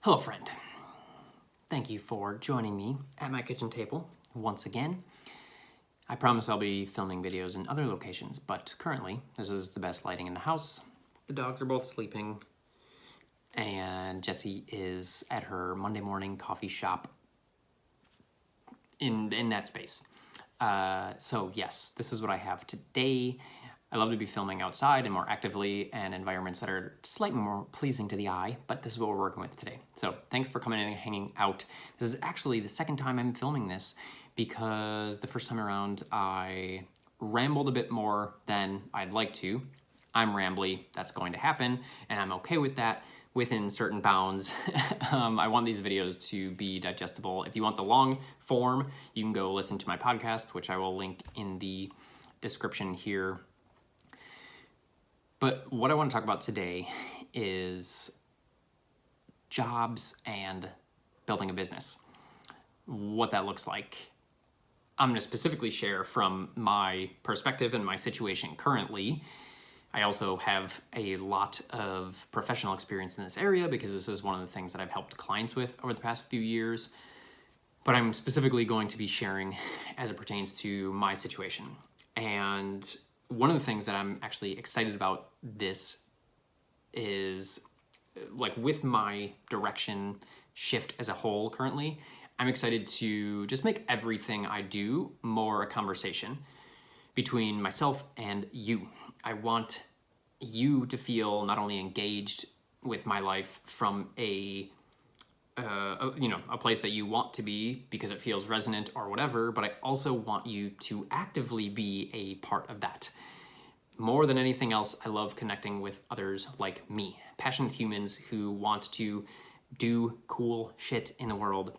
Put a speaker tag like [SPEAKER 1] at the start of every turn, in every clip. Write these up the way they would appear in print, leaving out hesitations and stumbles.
[SPEAKER 1] Hello, friend. Thank you for joining me at my kitchen table once again. I promise I'll be filming videos in other locations, but currently this is the best lighting in the house. The dogs are both sleeping, and Jessie is at her Monday morning coffee shop in that space. So yes, this is what I have today. I love to be filming outside and more actively and environments that are slightly more pleasing to the eye, but this is what we're working with today. So thanks for coming in and hanging out. This is actually the second time I'm filming this because the first time around I rambled a bit more than I'd like to. I'm rambly, that's going to happen, and I'm okay with that within certain bounds. I want these videos to be digestible. If you want the long form, you can go listen to my podcast, which I will link in the description here. But what I want to talk about today is jobs and building a business, what that looks like. I'm going to specifically share from my perspective and my situation currently. I also have a lot of professional experience in this area because this is one of the things that I've helped clients with over the past few years. But I'm specifically going to be sharing as it pertains to my situation. And one of the things that I'm actually excited about this is, like, with my direction shift as a whole currently, I'm excited to just make everything I do more a conversation between myself and you. I want you to feel not only engaged with my life from a place that you want to be because it feels resonant or whatever, but I also want you to actively be a part of that. More than anything else, I love connecting with others like me, passionate humans who want to do cool shit in the world,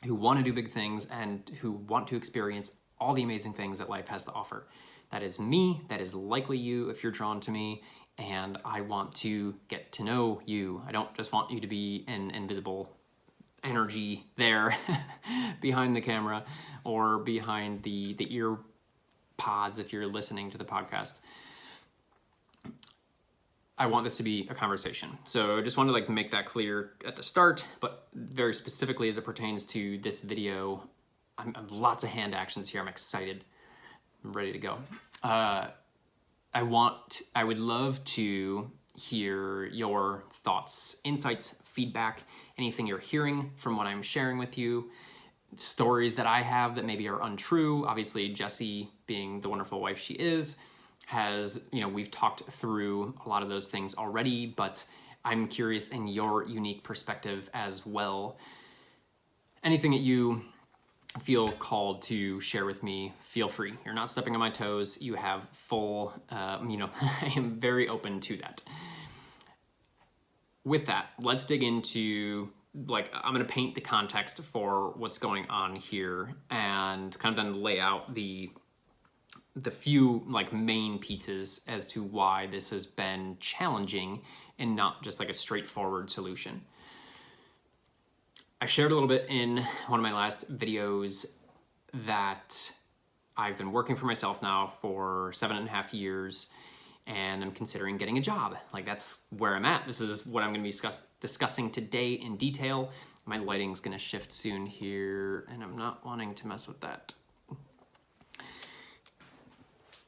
[SPEAKER 1] who want to do big things, and who want to experience all the amazing things that life has to offer. That is me, that is likely you if you're drawn to me, and I want to get to know you. I don't just want you to be an invisible energy there behind the camera or behind the ear pods if you're listening to the podcast. I want this to be a conversation. So I just want to make that clear at the start, but very specifically as it pertains to this video, I'm lots of hand actions here. I'm excited. I'm ready to go. I would love to hear your thoughts, insights, feedback, anything you're hearing from what I'm sharing with you, stories that I have that maybe are untrue. Obviously, Jessie, being the wonderful wife she is, has, we've talked through a lot of those things already, but I'm curious in your unique perspective as well. Anything that you feel called to share with me, feel free. You're not stepping on my toes. You have full, I am very open to that. With that, let's dig into, I'm going to paint the context for what's going on here and kind of then lay out the few main pieces as to why this has been challenging and not just a straightforward solution. I shared a little bit in one of my last videos that I've been working for myself now for 7.5 years, and I'm considering getting a job. That's where I'm at. This is what I'm going to be discussing today in detail. My lighting's going to shift soon here, and I'm not wanting to mess with that.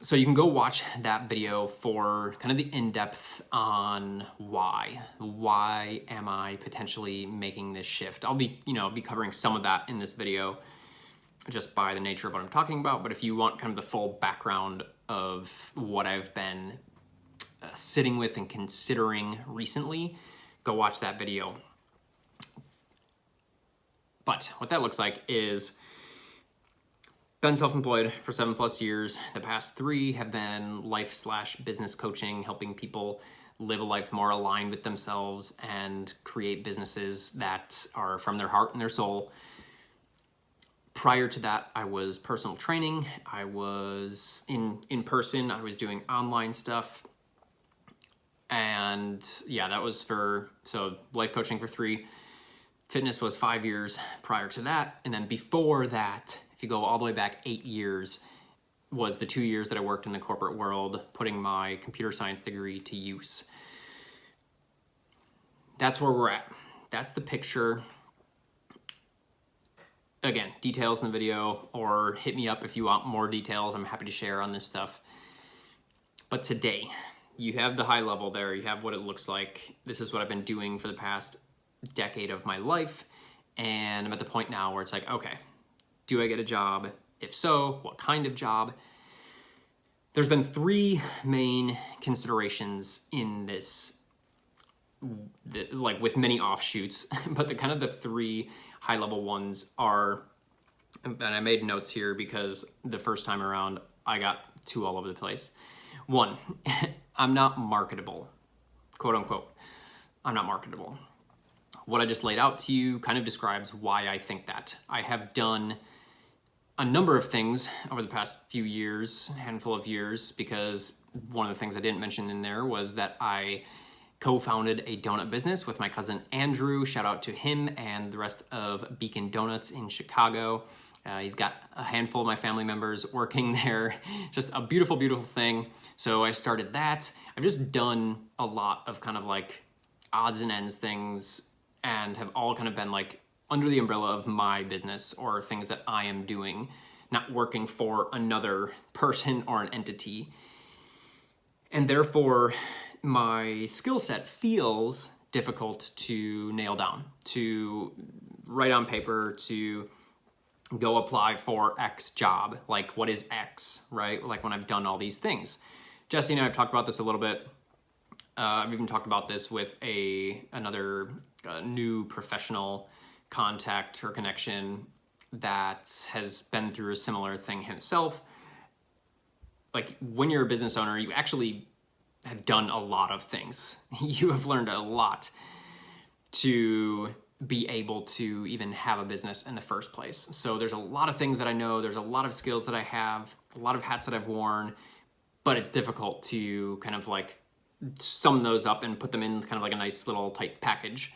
[SPEAKER 1] So you can go watch that video for kind of the in-depth on why. Why am I potentially making this shift? I'll be covering some of that in this video just by the nature of what I'm talking about. But if you want kind of the full background of what I've been sitting with and considering recently, go watch that video. But what that looks like is been self-employed for 7+ years. The past 3 have been life/business coaching, helping people live a life more aligned with themselves and create businesses that are from their heart and their soul. Prior to that, I was personal training. I was in person. I was doing online stuff. And yeah, that was so life coaching for 3. Fitness was 5 years prior to that. And then before that, if you go all the way back 8 years, was the 2 years that I worked in the corporate world, putting my computer science degree to use. That's where we're at. that's the picture. Again, details in the video, or hit me up if you want more details. I'm happy to share on this stuff. But today, you have the high level there. You have what it looks like. This is what I've been doing for the past decade of my life. And I'm at the point now where it's like, okay, do I get a job? If so, what kind of job? There's been three main considerations in this, like with many offshoots, but the kind of the three high level ones are, and I made notes here because the first time around I got two all over the place. One, I'm not marketable, quote unquote. I'm not marketable. What I just laid out to you kind of describes why I think that. I have done a number of things over the past few years, handful of years, because one of the things I didn't mention in there was that I co-founded a donut business with my cousin Andrew. Shout out to him and the rest of Beacon Donuts in Chicago. He's got a handful of my family members working there. Just a beautiful, beautiful thing. So I started that. I've just done a lot of kind of like odds and ends things, and have all kind of been like under the umbrella of my business or things that I am doing, not working for another person or an entity. And therefore, my skill set feels difficult to nail down, to write on paper, to go apply for X job. Like, what is X, right? Like when I've done all these things. Jesse and I have talked about this a little bit. I've even talked about this with another new professional contact or connection that has been through a similar thing himself. Like when you're a business owner, you actually have done a lot of things. You have learned a lot to be able to even have a business in the first place. So there's a lot of things that I know, there's a lot of skills that I have, a lot of hats that I've worn, but it's difficult to kind of like sum those up and put them in kind of like a nice little tight package.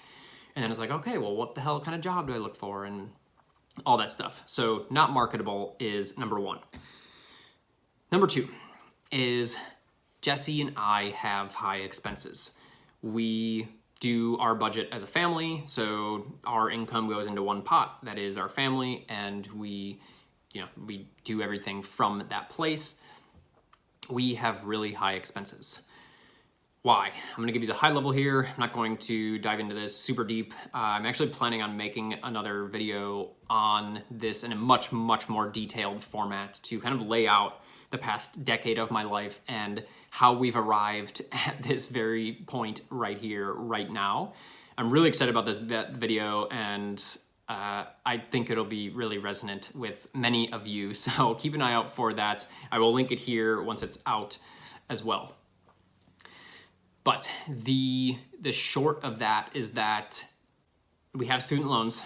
[SPEAKER 1] And then it's like, okay, well, what the hell kind of job do I look for and all that stuff. So not marketable is number one. Number two is Jesse and I have high expenses. We do our budget as a family, so our income goes into one pot, that is our family, and we do everything from that place. We have really high expenses. Why? I'm gonna give you the high level here. I'm not going to dive into this super deep. I'm actually planning on making another video on this in a much, much more detailed format to kind of lay out the past decade of my life and how we've arrived at this very point right here, right now. I'm really excited about this video, and I think it'll be really resonant with many of you. So keep an eye out for that. I will link it here once it's out as well. But the short of that is that we have student loans,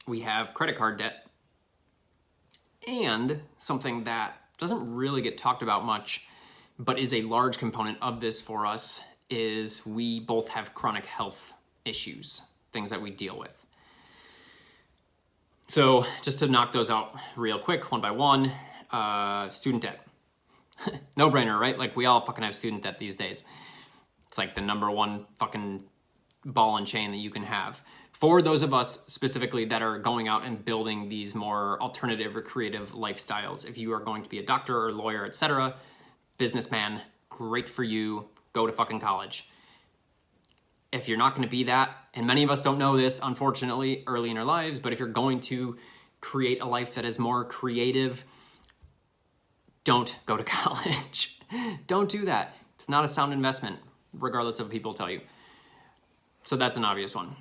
[SPEAKER 1] we have credit card debt, and something that doesn't really get talked about much, but is a large component of this for us, is we both have chronic health issues, things that we deal with. So just to knock those out real quick, one by one, student debt. No brainer, right? Like we all fucking have student debt these days. It's like the number one fucking ball and chain that you can have. For those of us specifically that are going out and building these more alternative or creative lifestyles, if you are going to be a doctor or lawyer, etc., businessman, great for you, go to fucking college. If you're not gonna be that, and many of us don't know this, unfortunately, early in our lives, but if you're going to create a life that is more creative, don't go to college. Don't do that. It's not a sound investment, regardless of what people tell you. So that's an obvious one.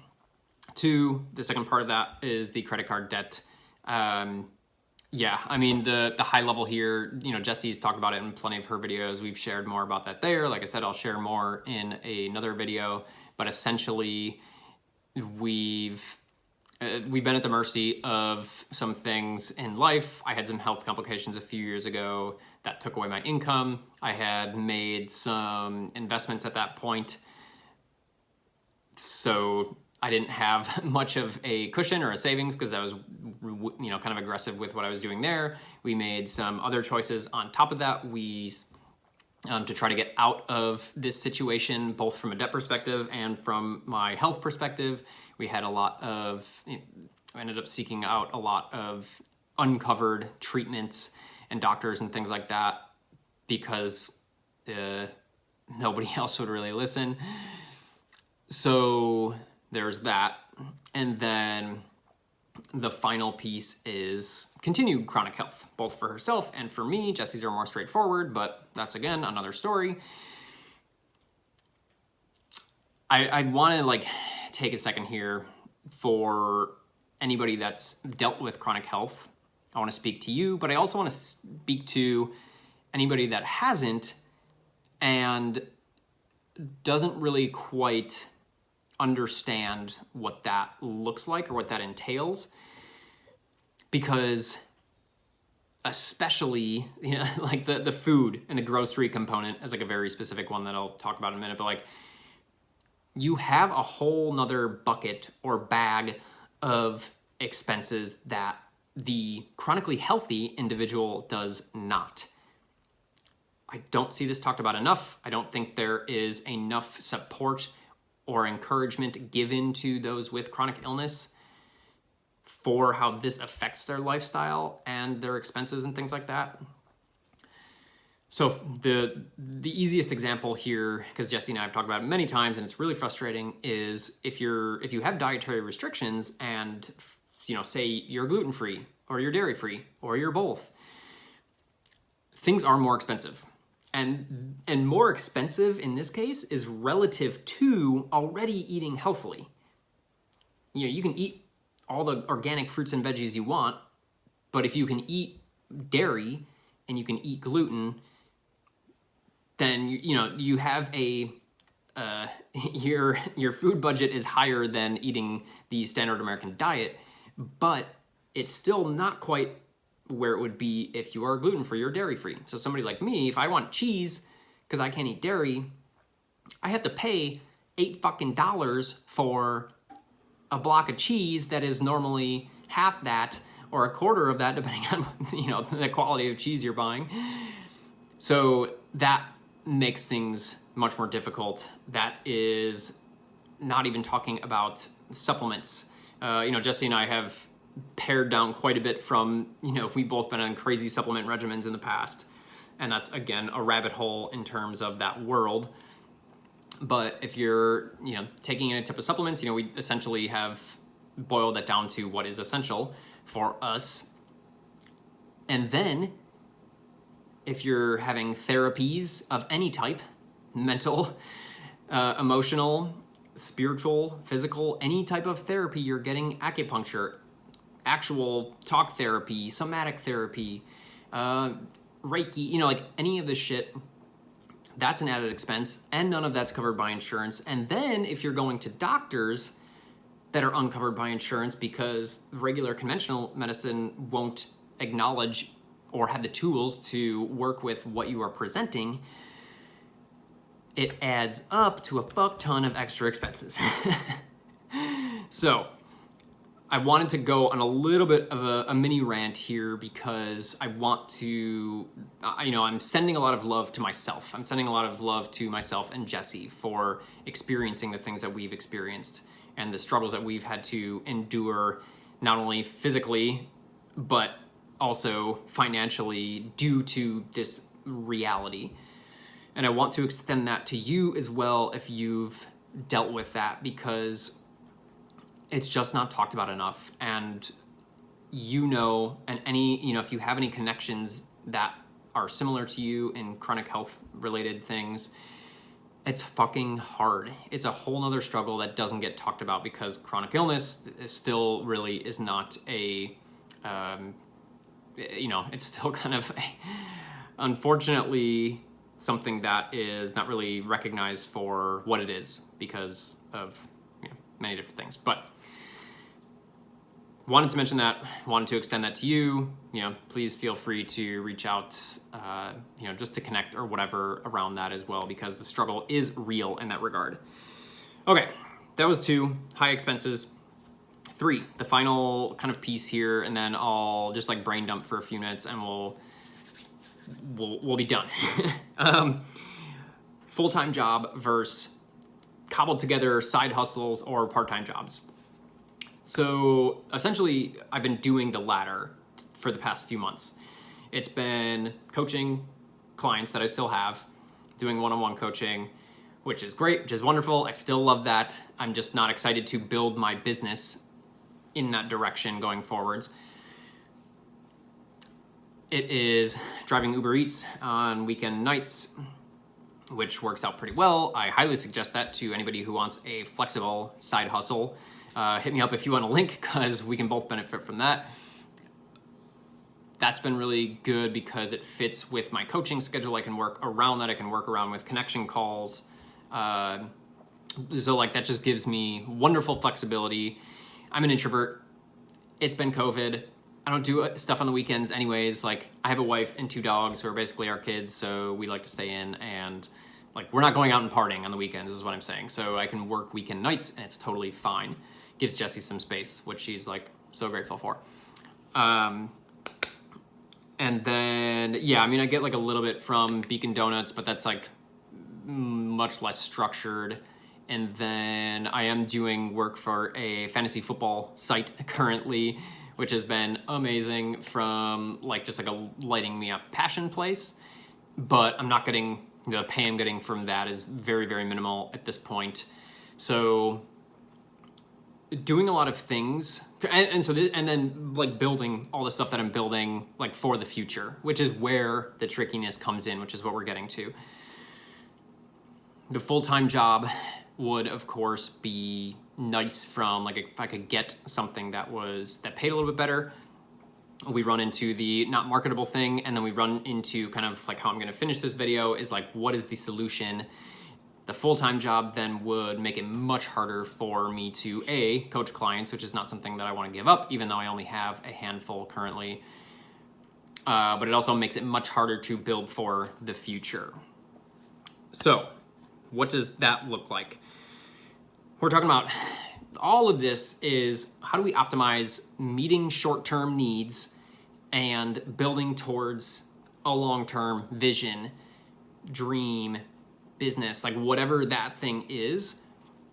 [SPEAKER 1] Two, the second part of that is the credit card debt. Yeah, I mean, the high level here, Jesse's talked about it in plenty of her videos. We've shared more about that there. Like I said, I'll share more in another video, but essentially we've been at the mercy of some things in life. I had some health complications a few years ago that took away my income. I had made some investments at that point, so I didn't have much of a cushion or a savings because I was, kind of aggressive with what I was doing there. We made some other choices on top of that. We to try to get out of this situation, both from a debt perspective and from my health perspective. We had I ended up seeking out a lot of uncovered treatments and doctors and things like that because nobody else would really listen. So there's that. And then the final piece is continued chronic health, both for herself and for me. Jesse's are more straightforward, but that's, again, another story. I want to take a second here for anybody that's dealt with chronic health. I want to speak to you, but I also want to speak to anybody that hasn't and doesn't really quite understand what that looks like or what that entails. Because especially, like the food and the grocery component is like a very specific one that I'll talk about in a minute, but you have a whole nother bucket or bag of expenses that the chronically healthy individual does not. I don't see this talked about enough. I don't think there is enough support or encouragement given to those with chronic illness for how this affects their lifestyle and their expenses and things like that. So the easiest example here, because Jesse and I have talked about it many times and it's really frustrating, is if you have dietary restrictions and say you're gluten-free or you're dairy-free or you're both, things are more expensive. And more expensive in this case is relative to already eating healthily. You can eat all the organic fruits and veggies you want, but if you can eat dairy and you can eat gluten, then you have your food budget is higher than eating the standard American diet, but it's still not quite where it would be if you are gluten-free or dairy-free. So somebody like me, if I want cheese because I can't eat dairy, I have to pay $8 for a block of cheese that is normally half that or a quarter of that, depending on the quality of cheese you're buying. So that makes things much more difficult. That is not even talking about supplements. Jesse and I have pared down quite a bit from, we've both been on crazy supplement regimens in the past. And that's, again, a rabbit hole in terms of that world. But if you're, taking any type of supplements, we essentially have boiled that down to what is essential for us. And then if you're having therapies of any type, mental, emotional, spiritual, physical, any type of therapy, you're getting acupuncture, actual talk therapy, somatic therapy, Reiki, any of this shit, that's an added expense, and none of that's covered by insurance. And then if you're going to doctors that are uncovered by insurance because regular conventional medicine won't acknowledge or have the tools to work with what you are presenting, it adds up to a fuck ton of extra expenses. So I wanted to go on a little bit of a mini rant here because I want to, I'm sending a lot of love to myself. I'm sending a lot of love to myself and Jesse for experiencing the things that we've experienced and the struggles that we've had to endure, not only physically, but also financially due to this reality. And I want to extend that to you as well if you've dealt with that, because it's just not talked about enough. And and if you have any connections that are similar to you in chronic health related things, it's fucking hard. It's a whole nother struggle that doesn't get talked about because chronic illness still really is not it's still kind of, unfortunately, something that is not really recognized for what it is because of many different things. But wanted to mention that, wanted to extend that to you. Please feel free to reach out, just to connect or whatever around that as well, because the struggle is real in that regard. Okay, that was 2, high expenses. 3, the final kind of piece here, and then I'll just brain dump for a few minutes and we'll we'll be done. Full-time job versus cobbled together side hustles or part-time jobs. So essentially, I've been doing the latter for the past few months. It's been coaching clients that I still have, doing one-on-one coaching, which is great, which is wonderful. I still love that. I'm just not excited to build my business in that direction going forwards. It is driving Uber Eats on weekend nights, which works out pretty well. I highly suggest that to anybody who wants a flexible side hustle. Hit me up if you want a link, because we can both benefit from that. That's been really good because it fits with my coaching schedule. I can work around that. I can work around with connection calls. So like that just gives me wonderful flexibility. I'm an introvert. It's been COVID. I don't do stuff on the weekends anyways. Like I have a wife and 2 dogs who are basically our kids. So we like to stay in, and like we're not going out and partying on the weekends is what I'm saying. So I can work weekend nights and it's totally fine. Gives Jessie some space, which she's like so grateful for. And then, yeah, I mean, I get like a little bit from Beacon Donuts, but that's like much less structured. And then I am doing work for a fantasy football site currently, which has been amazing from like just like a lighting me up passion place. But I'm not getting, the pay I'm getting from that is very, very minimal at this point. So doing a lot of things, and then like building all the stuff that I'm building like for the future, which is where the trickiness comes in, which is what we're getting to. The full-time job would of course be nice from like if I could get something that paid a little bit better. We run into the not marketable thing, and then we run into kind of like how I'm going to finish this video is like, what is the solution? The full-time job then would make it much harder for me to coach clients, which is not something that I want to give up, even though I only have a handful currently. But it also makes it much harder to build for the future. So what does that look like? We're talking about all of this is how do we optimize meeting short-term needs and building towards a long-term vision, dream, business, like whatever that thing is.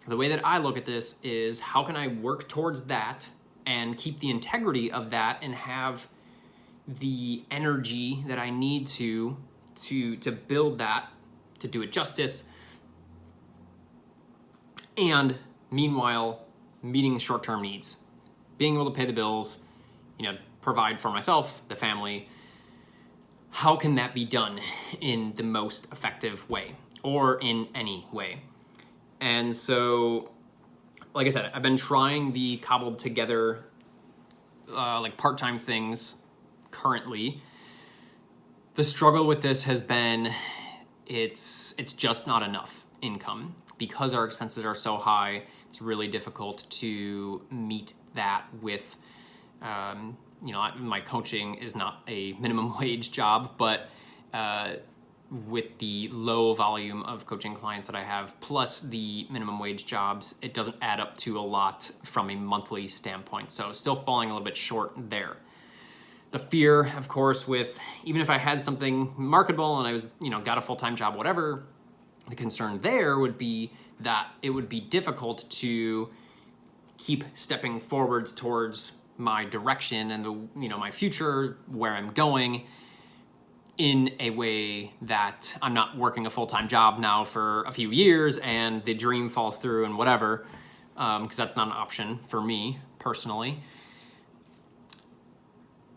[SPEAKER 1] The way that I look at this is how can I work towards that and keep the integrity of that and have the energy that I need to build that, to do it justice, and meanwhile meeting short-term needs, being able to pay the bills, provide for myself, the family. How can that be done in the most effective way, or in any way? And so, like I said, I've been trying the cobbled together like part-time things currently. The struggle with this has been it's just not enough income. Because our expenses are so high, it's really difficult to meet that with, my coaching is not a minimum wage job, but with the low volume of coaching clients that I have, plus the minimum wage jobs, it doesn't add up to a lot from a monthly standpoint. So still falling a little bit short there. The fear, of course, with even if I had something marketable and I was, got a full-time job, whatever, the concern there would be that it would be difficult to keep stepping forwards towards my direction and my future, where I'm going, in a way that I'm not working a full-time job now for a few years and the dream falls through and whatever, because that's not an option for me personally.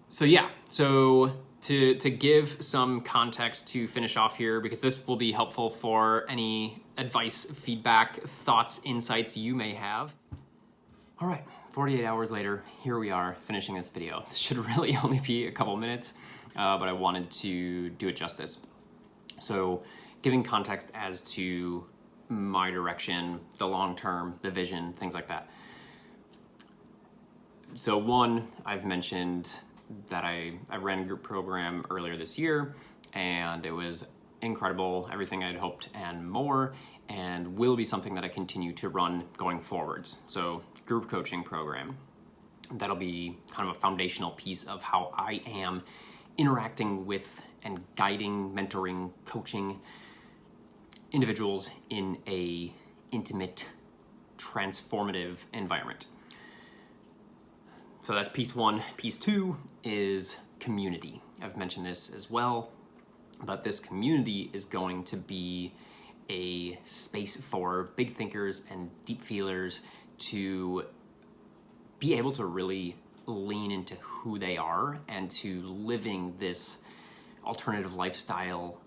[SPEAKER 1] So yeah, to give some context to finish off here, because this will be helpful for any advice, feedback, thoughts, insights you may have. All right, 48 hours later, here we are finishing this video. This should really only be a couple minutes, but I wanted to do it justice. So giving context as to my direction, the long term, the vision, things like that. So one, I've mentioned that I ran a group program earlier this year, and it was incredible, everything I'd hoped and more, and will be something that I continue to run going forwards. So group coaching program, that'll be kind of a foundational piece of how I am interacting with and guiding, mentoring, coaching individuals in a intimate, transformative environment. So that's piece one. Piece two is community. I've mentioned this as well, but this community is going to be a space for big thinkers and deep feelers to be able to really lean into who they are and to living this alternative lifestyle,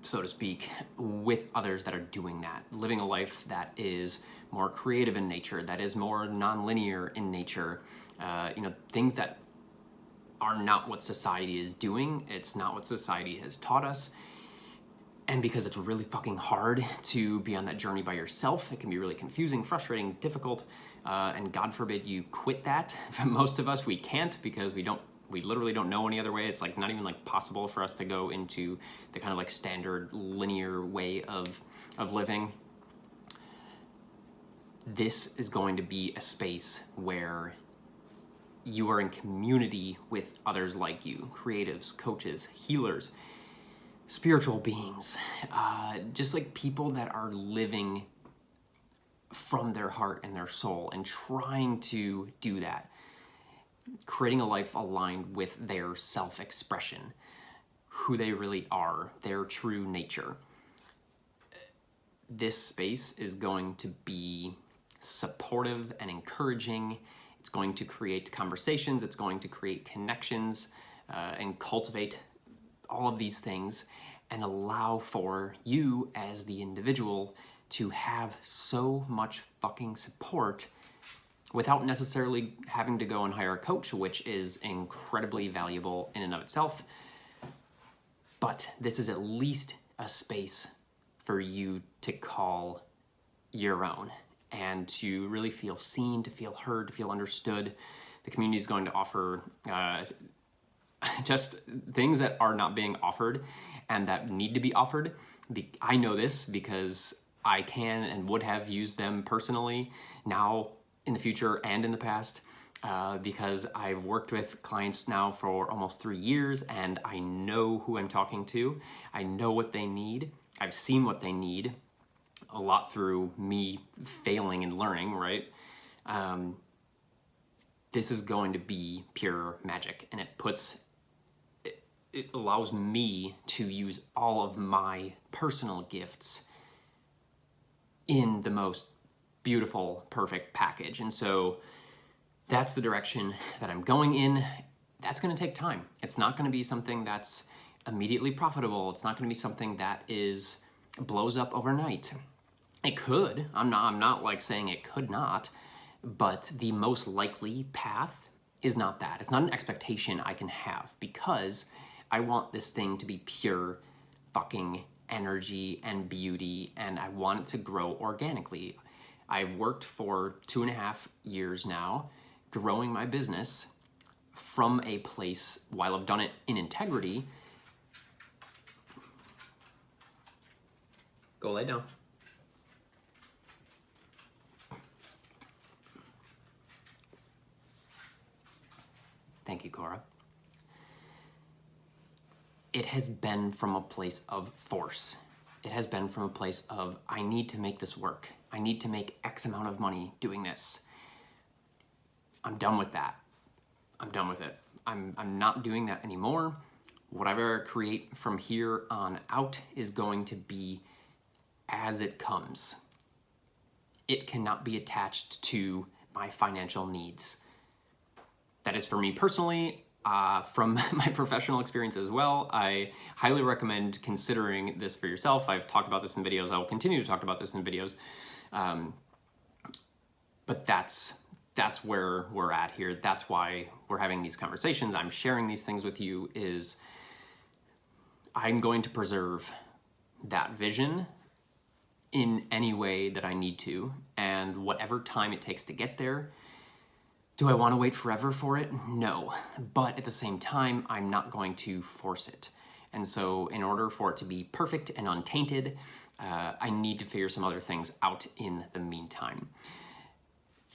[SPEAKER 1] so to speak, with others that are doing that, living a life that is more creative in nature, that is more nonlinear in nature, things that are not what society is doing. It's not what society has taught us. And because it's really fucking hard to be on that journey by yourself, it can be really confusing, frustrating, difficult, and God forbid you quit that. For most of us, we can't because we literally don't know any other way. It's like not even like possible for us to go into the kind of like standard linear way of living. This is going to be a space where you are in community with others like you, creatives, coaches, healers, spiritual beings, just like people that are living from their heart and their soul and trying to do that, creating a life aligned with their self-expression, who they really are, their true nature. This space is going to be supportive and encouraging. It's going to create conversations, it's going to create connections, and cultivate all of these things and allow for you as the individual to have so much fucking support without necessarily having to go and hire a coach, which is incredibly valuable in and of itself. But this is at least a space for you to call your own and to really feel seen, to feel heard, to feel understood. The community is going to offer just things that are not being offered and that need to be offered. I know this because I can and would have used them personally now, in the future, and in the past, because I've worked with clients now for almost 3 years and I know who I'm talking to. I know what they need. I've seen what they need a lot through me failing and learning, right? This is going to be pure magic, and it allows me to use all of my personal gifts in the most beautiful, perfect package. And so that's the direction that I'm going in. That's going to take time. It's not going to be something that's immediately profitable. It's not going to be something that blows up overnight. It could. I'm not like saying it could not, but the most likely path is not that. It's not an expectation I can have because I want this thing to be pure fucking energy and beauty, and I want it to grow organically. I've worked for 2.5 years now, growing my business from a place, while I've done it in integrity. Go lay down. Thank you, Cora. It has been from a place of force. It has been from a place of, I need to make this work. I need to make X amount of money doing this. I'm done with that. I'm done with it. I'm not doing that anymore. Whatever I create from here on out is going to be as it comes. It cannot be attached to my financial needs. That is for me personally. From my professional experience as well, I highly recommend considering this for yourself. I've talked about this in videos. I will continue to talk about this in videos. But that's where we're at here. That's why we're having these conversations. I'm sharing these things with you is I'm going to preserve that vision in any way that I need to, and whatever time it takes to get there. Do I want to wait forever for it? No. But at the same time, I'm not going to force it. And so in order for it to be perfect and untainted, I need to figure some other things out in the meantime.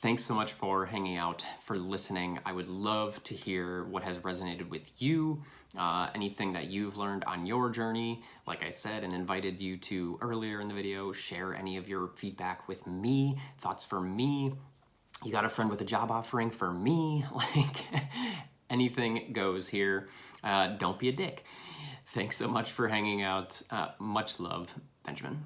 [SPEAKER 1] Thanks so much for hanging out, for listening. I would love to hear what has resonated with you, anything that you've learned on your journey. Like I said and invited you to earlier in the video, share any of your feedback with me, thoughts for me. You got a friend with a job offering for me? Like, anything goes here. Don't be a dick. Thanks so much for hanging out. Much love, Benjamin.